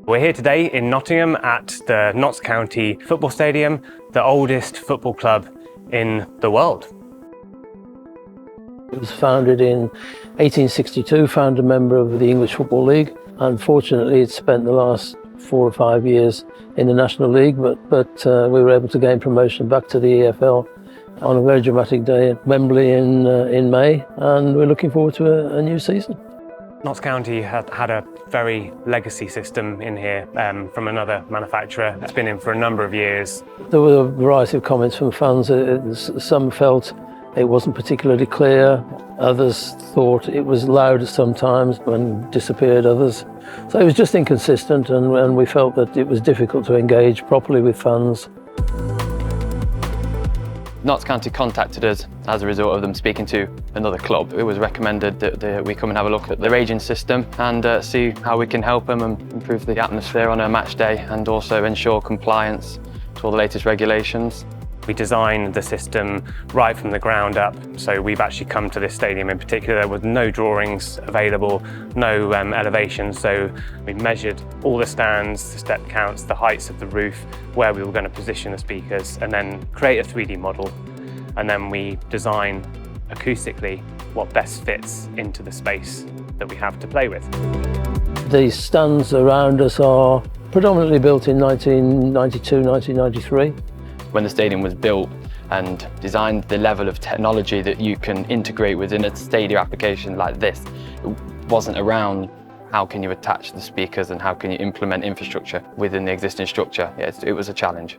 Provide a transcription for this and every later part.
We're here today in Nottingham at the Notts County Football Stadium, the oldest football club in the world. It was founded in 1862, founder member of the English Football League. Unfortunately, it spent the last 4 or 5 years in the National League, but we were able to gain promotion back to the EFL on a very dramatic day at Wembley in May, and we're looking forward to a new season. Notts County had a very legacy system in here from another manufacturer. It's been in for a number of years. There were a variety of comments from fans. Some felt it wasn't particularly clear. Others thought it was loud sometimes and disappeared others. So it was just inconsistent, and we felt that it was difficult to engage properly with fans. Notts County contacted us as a result of them speaking to another club. It was recommended that we come and have a look at the raging system and see how we can help them and improve the atmosphere on a match day and also ensure compliance to all the latest regulations. We designed the system right from the ground up, so we've actually come to this stadium in particular with no drawings available, no elevations, so we measured all the stands, the step counts, the heights of the roof, where we were going to position the speakers, and then create a 3D model, and then we design acoustically what best fits into the space that we have to play with. The stands around us are predominantly built in 1992, 1993. When the stadium was built and designed, the level of technology that you can integrate within a stadium application like this, it wasn't around how can you attach the speakers and how can you implement infrastructure within the existing structure. It was a challenge.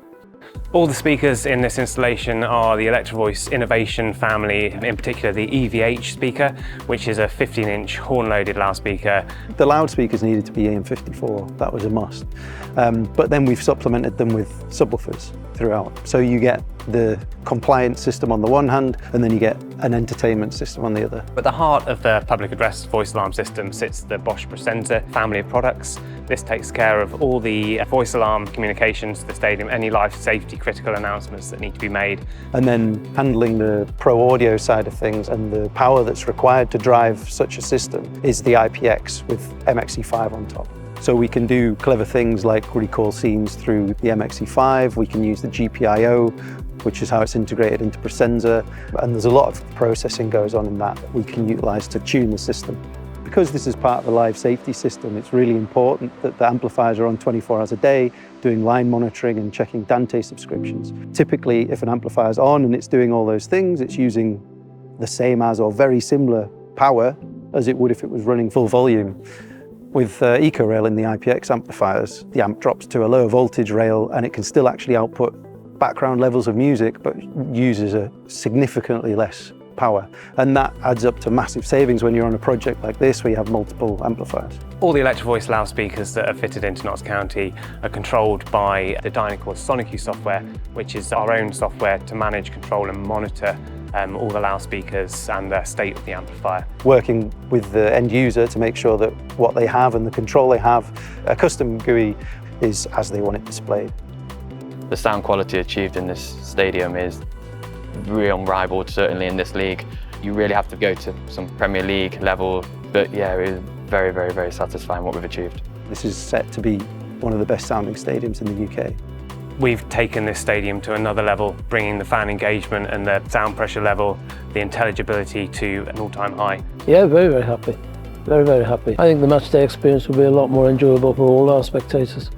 All the speakers in this installation are the Electro-Voice innovation family, in particular the EVH speaker, which is a 15-inch horn-loaded loudspeaker. The loudspeakers needed to be AM54, that was a must. But then we've supplemented them with subwoofers throughout. So you get the compliance system on the one hand, and then you get an entertainment system on the other. At the heart of the public address voice alarm system sits the Bosch Presenter family of products. This takes care of all the voice alarm communications to the stadium, any life safety critical announcements that need to be made. And then handling the pro audio side of things and the power that's required to drive such a system is the IPX with MXE5 on top. So we can do clever things like recall scenes through the MXE5, we can use the GPIO, which is how it's integrated into Presenza, and there's a lot of processing goes on in that we can utilise to tune the system. Because this is part of a live safety system, it's really important that the amplifiers are on 24 hours a day, doing line monitoring and checking Dante subscriptions. Typically, if an amplifier is on and it's doing all those things, it's using the same as or very similar power as it would if it was running full volume. With EcoRail in the IPX amplifiers, the amp drops to a lower voltage rail and it can still actually output background levels of music, but uses a significantly less power. And that adds up to massive savings when you're on a project like this where you have multiple amplifiers. All the Electro-Voice loudspeakers that are fitted into Notts County are controlled by the Dynacord SonicU software, which is our own software to manage, control and monitor all the loudspeakers and the state of the amplifier. Working with the end user to make sure that what they have and the control they have, a custom GUI, is as they want it displayed. The sound quality achieved in this stadium is really unrivaled, certainly in this league. You really have to go to some Premier League level, but yeah, it is very, very, very satisfying what we've achieved. This is set to be one of the best sounding stadiums in the UK. We've taken this stadium to another level, bringing the fan engagement and the sound pressure level, the intelligibility to an all-time high. Yeah, very, very happy. Very, very happy. I think the matchday experience will be a lot more enjoyable for all our spectators.